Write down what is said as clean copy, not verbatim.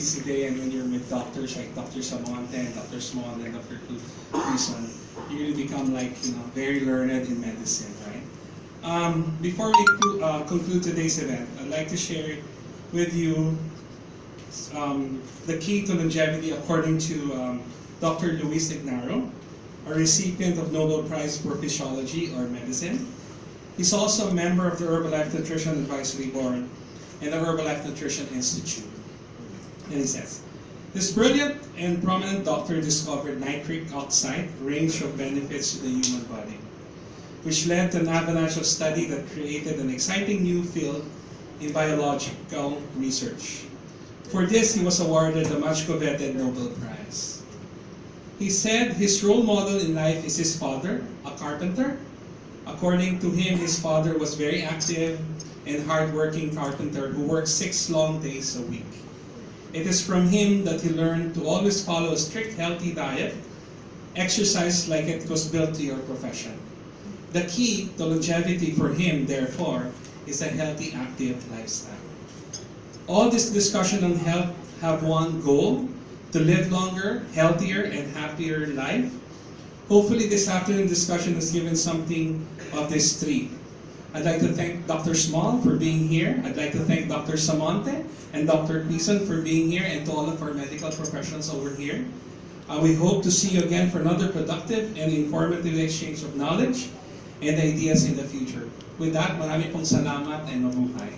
opportunities today, and when you're with doctors like Dr. Samonte and Dr. Small and Dr. Quezon, you're going to become like, very learned in medicine, right? Before we conclude today's event, I'd like to share with you the key to longevity according to Dr. Luis Ignaro, a recipient of Nobel Prize for Physiology or Medicine. He's also a member of the Herbalife Nutrition Advisory Board and the Herbalife Nutrition Institute. And he says, this brilliant and prominent doctor discovered nitric oxide range of benefits to the human body, which led to an avalanche of study that created an exciting new field in biological research. For this, he was awarded the much coveted Nobel Prize. He said his role model in life is his father, a carpenter. According to him, his father was very active and hard-working carpenter who worked 6 long days a week. It is from him that he learned to always follow a strict healthy diet, exercise like it was built to your profession. The key to longevity for him, therefore, is a healthy, active lifestyle. All this discussion on health have one goal: to live longer, healthier, and happier life. Hopefully this afternoon discussion has given something of these 3. I'd like to thank Dr. Small for being here. I'd like to thank Dr. Samonte and Dr. Quezon for being here, and to all of our medical professionals over here. We hope to see you again for another productive and informative exchange of knowledge and ideas in the future. With that, marami pong salamat and mabuhay.